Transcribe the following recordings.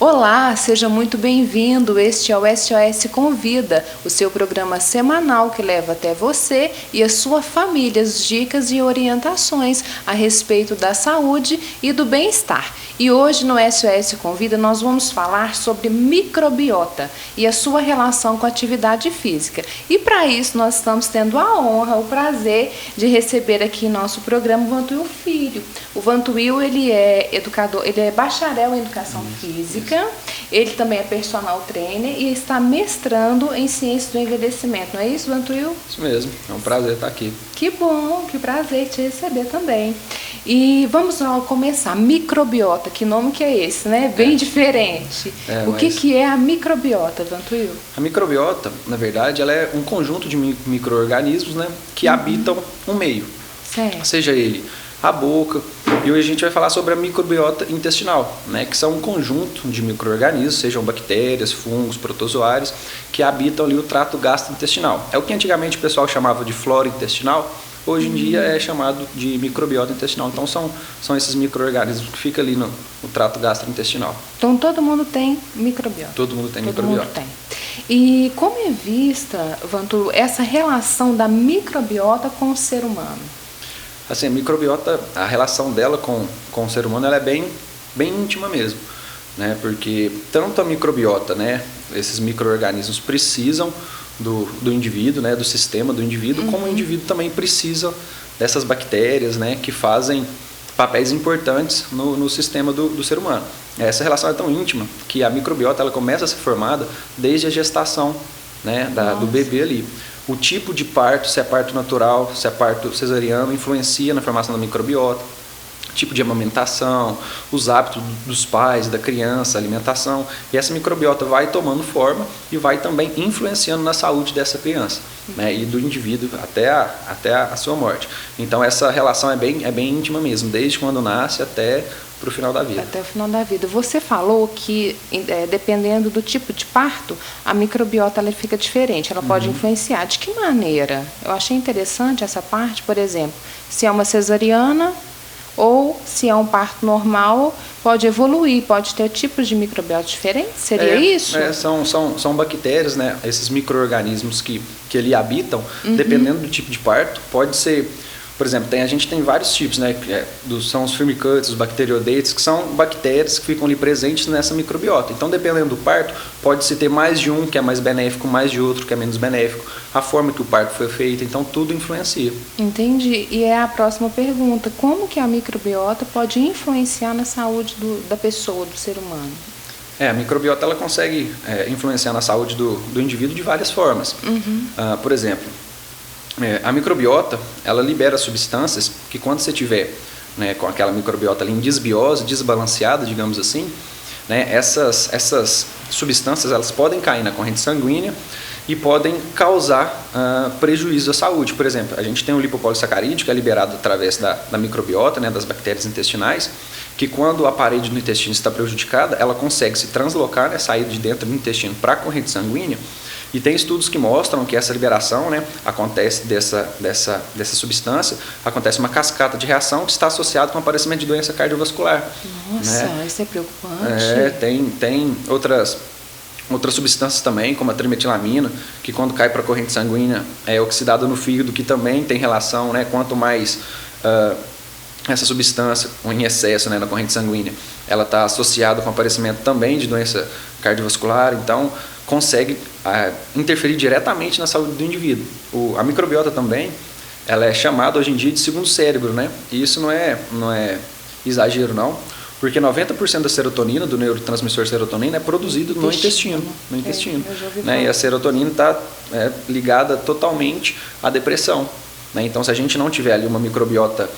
Olá, seja muito bem-vindo. Este é o SOS Convida, o seu programa semanal que leva até você e a sua família as dicas e orientações a respeito da saúde e do bem-estar. E hoje no SOS Convida nós vamos falar sobre microbiota e a sua relação com a atividade física. E para isso nós estamos tendo a honra, o prazer de receber aqui em nosso programa o Vantuil Filho. O Vantuil, ele é educador, ele é bacharel em educação física. Ele também é personal trainer e está mestrando em ciências do envelhecimento. Não é isso, Vantuil? Isso mesmo, é um prazer estar aqui. Que bom, que prazer te receber também. E vamos lá começar. Microbiota, que nome que é esse, né? Bem diferente. O que é a microbiota, Vantuil? A microbiota, na verdade, ela é um conjunto de micro-organismos, né, que habitam um meio. Certo. Seja ele a boca, e hoje a gente vai falar sobre a microbiota intestinal, né, que são um conjunto de micro-organismos, sejam bactérias, fungos, protozoários, que habitam ali o trato gastrointestinal. É o que antigamente o pessoal chamava de flora intestinal, hoje em dia é chamado de microbiota intestinal. Então são esses micro-organismos que ficam ali no trato gastrointestinal. Então todo mundo tem microbiota? Todo mundo tem todo microbiota. Mundo tem. E como é vista, Vantuil, essa relação da microbiota com o ser humano? Assim, a microbiota, a relação dela com o ser humano, ela é bem íntima mesmo, né? Porque tanto a microbiota, né, esses micro-organismos precisam do indivíduo, né, do sistema do indivíduo, como o indivíduo também precisa dessas bactérias, né, que fazem papéis importantes no sistema do ser humano. Essa relação é tão íntima que a microbiota ela começa a ser formada desde a gestação, né, do bebê ali. O tipo de parto, se é parto natural, se é parto cesariano, influencia na formação da microbiota. Tipo de amamentação, os hábitos dos pais, da criança, a alimentação. E essa microbiota vai tomando forma e vai também influenciando na saúde dessa criança, né, e do indivíduo até a sua morte. Então essa relação é bem íntima mesmo, desde quando nasce até para o final da vida. Até o final da vida. Você falou que, dependendo do tipo de parto, a microbiota ela fica diferente, ela pode influenciar. De que maneira? Eu achei interessante essa parte, por exemplo, se é uma cesariana ou se é um parto normal, pode evoluir, pode ter tipos de microbiota diferentes? Seria isso? São bactérias, né? Esses micro-organismos que ali habitam, dependendo do tipo de parto, pode ser. Por exemplo, a gente tem vários tipos, né? São os firmicutes, os bacteroidetes, que são bactérias que ficam ali presentes nessa microbiota. Então, dependendo do parto, pode-se ter mais de um que é mais benéfico, mais de outro que é menos benéfico, a forma que o parto foi feito, então tudo influencia. Entendi. E é a próxima pergunta. Como que a microbiota pode influenciar na saúde da pessoa, do ser humano? A microbiota ela consegue influenciar na saúde do indivíduo de várias formas. Por exemplo, a microbiota, ela libera substâncias que quando você tiver, né, com aquela microbiota ali em desbiose, desbalanceada, digamos assim, né, essas substâncias elas podem cair na corrente sanguínea e podem causar prejuízo à saúde. Por exemplo, a gente tem o lipopolissacarídeo, que é liberado através da microbiota, né, das bactérias intestinais, que quando a parede do intestino está prejudicada, ela consegue se translocar, né, sair de dentro do intestino para a corrente sanguínea. E tem estudos que mostram que essa liberação, né, acontece dessa substância, acontece uma cascata de reação que está associada com o aparecimento de doença cardiovascular. Nossa, né? Isso é preocupante. Tem outras substâncias também, como a trimetilamina, que quando cai para a corrente sanguínea é oxidada no fígado, que também tem relação, né, quanto mais essa substância em excesso, né, na corrente sanguínea, ela está associada com o aparecimento também de doença cardiovascular, então consegue interferir diretamente na saúde do indivíduo. A microbiota também, ela é chamada hoje em dia de segundo cérebro, né? E isso não é exagero não, porque 90% da serotonina, do neurotransmissor serotonina, é produzido no intestino. Né? E a serotonina está ligada totalmente à depressão. Né? Então, se a gente não tiver ali uma microbiota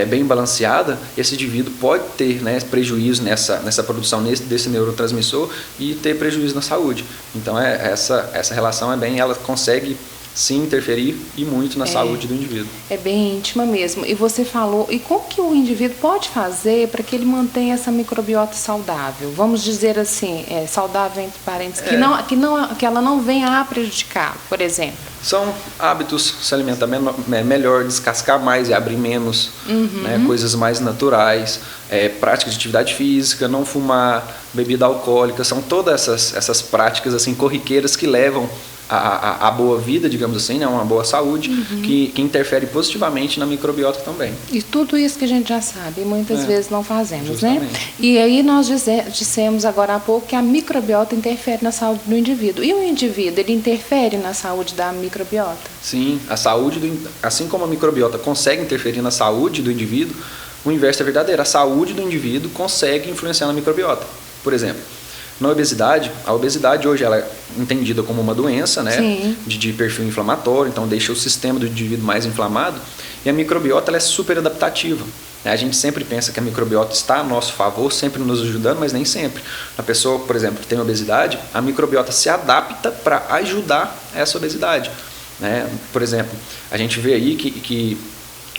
bem balanceada, esse indivíduo pode ter, né, prejuízo nessa produção desse neurotransmissor e ter prejuízo na saúde. Então, essa relação ela consegue sim interferir e muito na saúde do indivíduo. É bem íntima mesmo. E você falou, e como que o indivíduo pode fazer para que ele mantenha essa microbiota saudável? Vamos dizer assim, saudável entre parênteses, que ela não venha a prejudicar, por exemplo. São hábitos, se alimentar melhor, descascar mais e abrir menos, né, coisas mais naturais, práticas de atividade física, não fumar, bebida alcoólica, são todas essas práticas assim corriqueiras que levam a boa vida, digamos assim, né, uma boa saúde, que interfere positivamente na microbiota também. E tudo isso que a gente já sabe, e muitas vezes não fazemos, justamente, né? E aí nós dissemos agora há pouco que a microbiota interfere na saúde do indivíduo. E o indivíduo, ele interfere na saúde da microbiota? Sim, a saúde, assim como a microbiota consegue interferir na saúde do indivíduo, o inverso é verdadeiro. A saúde do indivíduo consegue influenciar na microbiota. Por exemplo, na obesidade, a obesidade hoje ela é entendida como uma doença, né, de perfil inflamatório, então deixa o sistema do indivíduo mais inflamado, e a microbiota ela é super adaptativa. A gente sempre pensa que a microbiota está a nosso favor, sempre nos ajudando, mas nem sempre. A pessoa, por exemplo, que tem obesidade, a microbiota se adapta para ajudar essa obesidade, né? Por exemplo, a gente vê aí que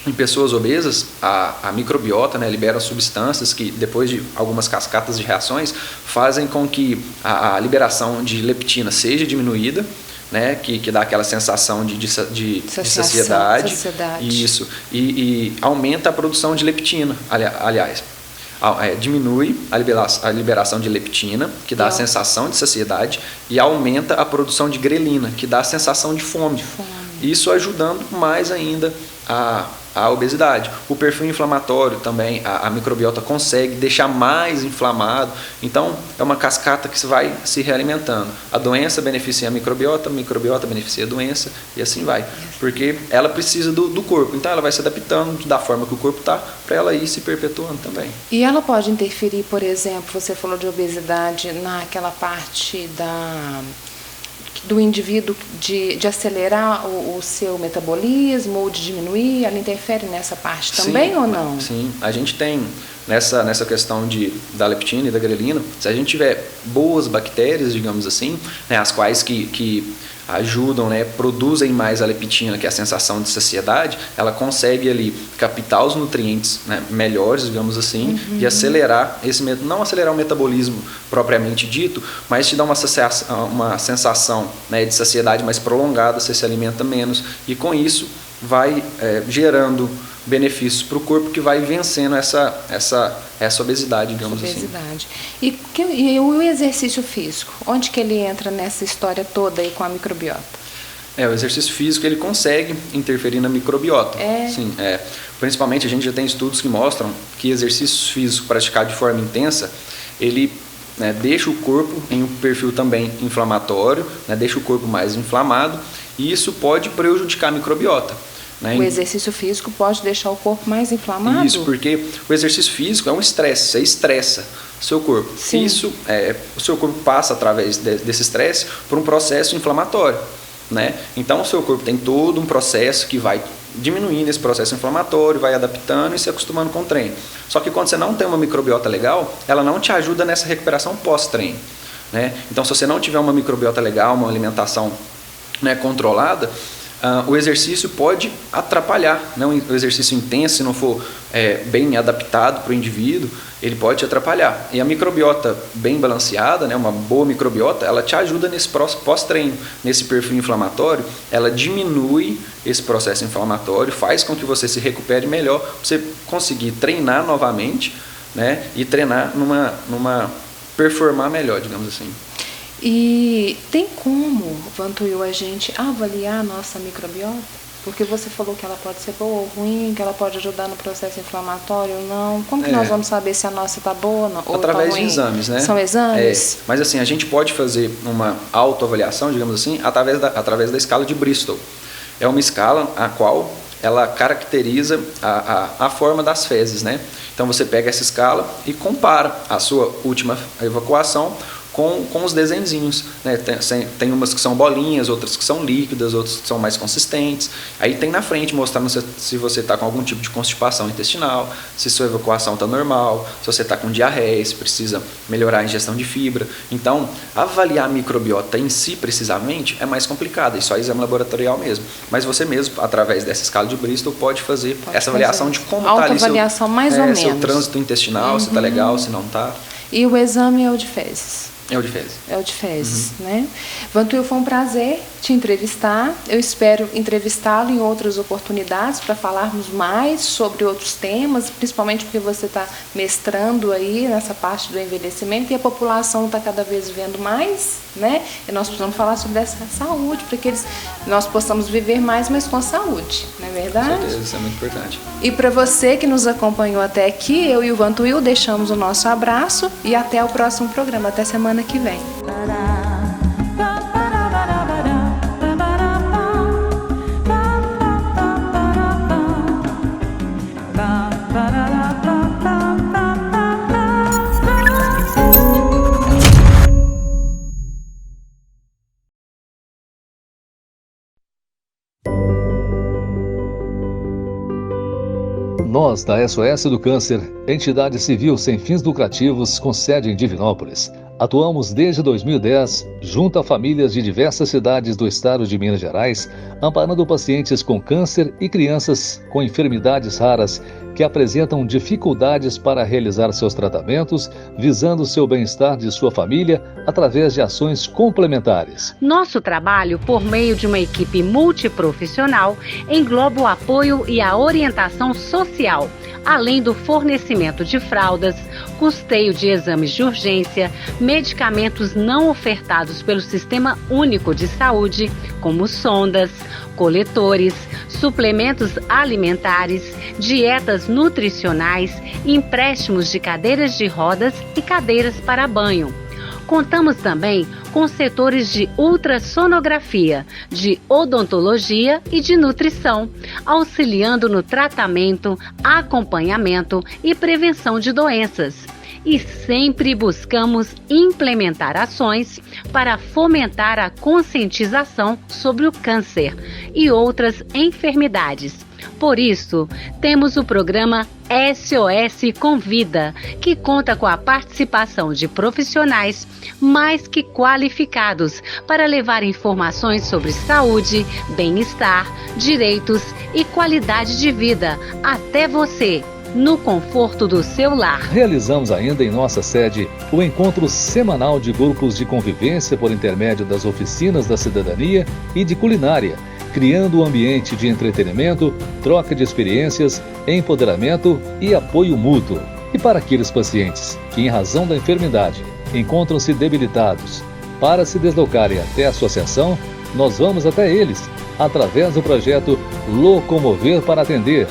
em pessoas obesas, a microbiota, né, libera substâncias que, depois de algumas cascatas de reações, fazem com que a liberação de leptina seja diminuída, né, que dá aquela sensação de saciedade. Isso, e aumenta a produção de leptina, aliás. Diminui a liberação de leptina, que dá a sensação de saciedade, e aumenta a produção de grelina, que dá a sensação de fome. Isso ajudando mais ainda a obesidade. O perfil inflamatório também, a microbiota consegue deixar mais inflamado. Então, é uma cascata que vai se realimentando. A doença beneficia a microbiota beneficia a doença, e assim vai. Porque ela precisa do corpo. Então, ela vai se adaptando da forma que o corpo está, para ela ir se perpetuando também. E ela pode interferir, por exemplo, você falou de obesidade, naquela parte do indivíduo de acelerar o seu metabolismo ou de diminuir, ela interfere nessa parte também? Sim, ou não? Sim, a gente tem nessa questão da leptina e da grelina, se a gente tiver boas bactérias, digamos assim, né, as quais que ajudam, né, produzem mais a leptina, que é a sensação de saciedade, ela consegue ali captar os nutrientes, né, melhores, digamos assim, e acelerar não acelerar o metabolismo propriamente dito, mas te dá uma sensação, né, de saciedade mais prolongada, você se alimenta menos, e com isso vai gerando benefícios para o corpo, que vai vencendo essa obesidade, digamos assim. E o exercício físico, onde que ele entra nessa história toda aí com a microbiota? O exercício físico ele consegue interferir na microbiota. Sim, principalmente a gente já tem estudos que mostram que exercício físico praticado de forma intensa, ele deixa o corpo em um perfil também inflamatório, deixa o corpo mais inflamado, e isso pode prejudicar a microbiota. O exercício físico pode deixar o corpo mais inflamado? Isso, porque o exercício físico é um estresse, você estressa o seu corpo. Sim. Isso, o seu corpo passa através desse estresse por um processo inflamatório, né? Então o seu corpo tem todo um processo que vai diminuindo esse processo inflamatório, vai adaptando e se acostumando com o treino. Só que quando você não tem uma microbiota legal, ela não te ajuda nessa recuperação pós-treino, né? Então se você não tiver uma microbiota legal, uma alimentação, né, controlada, o exercício pode atrapalhar, né? O exercício intenso, se não for bem adaptado para o indivíduo, ele pode te atrapalhar. E a microbiota bem balanceada, né? Uma boa microbiota, ela te ajuda nesse pós-treino, nesse perfil inflamatório, ela diminui esse processo inflamatório, faz com que você se recupere melhor, para você conseguir treinar novamente, né? E treinar performar melhor, digamos assim. E tem como, Vantuil, a gente avaliar a nossa microbiota? Porque você falou que ela pode ser boa ou ruim, que ela pode ajudar no processo inflamatório ou não. Como que nós vamos saber se a nossa está boa ou através tá ruim? de exames, né? São exames? Mas assim, a gente pode fazer uma autoavaliação, digamos assim, através da escala de Bristol. É uma escala a qual ela caracteriza a forma das fezes, né? Então você pega essa escala e compara a sua última evacuação com os desenhinhos, né? Tem umas que são bolinhas, outras que são líquidas, outras que são mais consistentes. Aí tem na frente mostrando se você está com algum tipo de constipação intestinal, se sua evacuação está normal, se você está com diarreia, se precisa melhorar a ingestão de fibra. Então, avaliar a microbiota em si precisamente é mais complicado, e só exame laboratorial mesmo. Mas você mesmo, através dessa escala de Bristol, pode fazer essa avaliação de como está ali autoavaliação mais ou menos. Seu trânsito intestinal, se está legal, se não está. E o exame é o de fezes. É o de fezes. É o de fezes, né? Vantuil, foi um prazer te entrevistar. Eu espero entrevistá-lo em outras oportunidades para falarmos mais sobre outros temas, principalmente porque você está mestrando aí nessa parte do envelhecimento e a população está cada vez vendo mais, né? E nós precisamos falar sobre essa saúde, para que nós possamos viver mais, mas com saúde, não é verdade? Com certeza, isso é muito importante. E para você que nos acompanhou até aqui, eu e o Vantuil deixamos o nosso abraço e até o próximo programa, até semana que vem. Nós, da SOS do Câncer, entidade civil sem fins lucrativos com sede em Divinópolis, atuamos desde 2010 junto a famílias de diversas cidades do estado de Minas Gerais, amparando pacientes com câncer e crianças com enfermidades raras que apresentam dificuldades para realizar seus tratamentos, visando o seu bem-estar de sua família através de ações complementares. Nosso trabalho, por meio de uma equipe multiprofissional, engloba o apoio e a orientação social, além do fornecimento de fraldas, custeio de exames de urgência, medicamentos não ofertados pelo Sistema Único de Saúde, como sondas, coletores, suplementos alimentares, dietas nutricionais, empréstimos de cadeiras de rodas e cadeiras para banho. Contamos também com setores de ultrassonografia, de odontologia e de nutrição, auxiliando no tratamento, acompanhamento e prevenção de doenças. E sempre buscamos implementar ações para fomentar a conscientização sobre o câncer e outras enfermidades. Por isso, temos o programa SOS Convida, que conta com a participação de profissionais mais que qualificados para levar informações sobre saúde, bem-estar, direitos e qualidade de vida até você, no conforto do seu lar. Realizamos ainda em nossa sede o encontro semanal de grupos de convivência por intermédio das oficinas da cidadania e de culinária, criando um ambiente de entretenimento, troca de experiências, empoderamento e apoio mútuo. E para aqueles pacientes que, em razão da enfermidade, encontram-se debilitados, para se deslocarem até a associação, nós vamos até eles, através do projeto Locomover para Atender.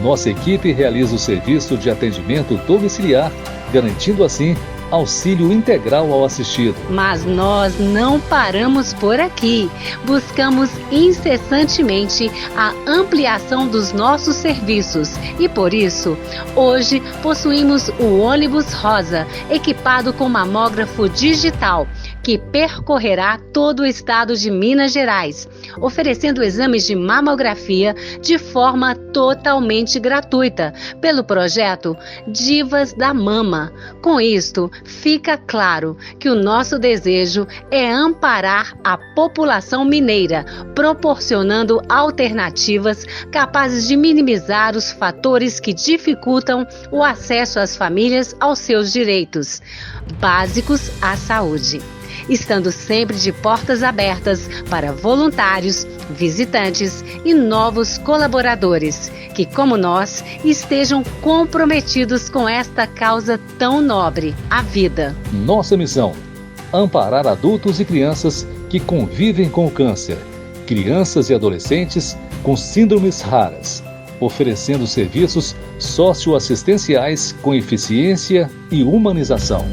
Nossa equipe realiza o serviço de atendimento domiciliar, garantindo assim auxílio integral ao assistido. Mas nós não paramos por aqui. Buscamos incessantemente a ampliação dos nossos serviços e, por isso, hoje possuímos o ônibus rosa, equipado com mamógrafo digital, que percorrerá todo o estado de Minas Gerais, oferecendo exames de mamografia de forma totalmente gratuita, pelo projeto Divas da Mama. Com isto, fica claro que o nosso desejo é amparar a população mineira, proporcionando alternativas capazes de minimizar os fatores que dificultam o acesso às famílias aos seus direitos básicos à saúde, estando sempre de portas abertas para voluntários, visitantes e novos colaboradores que, como nós, estejam comprometidos com esta causa tão nobre, a vida. Nossa missão: amparar adultos e crianças que convivem com o câncer, crianças e adolescentes com síndromes raras, oferecendo serviços socioassistenciais com eficiência e humanização.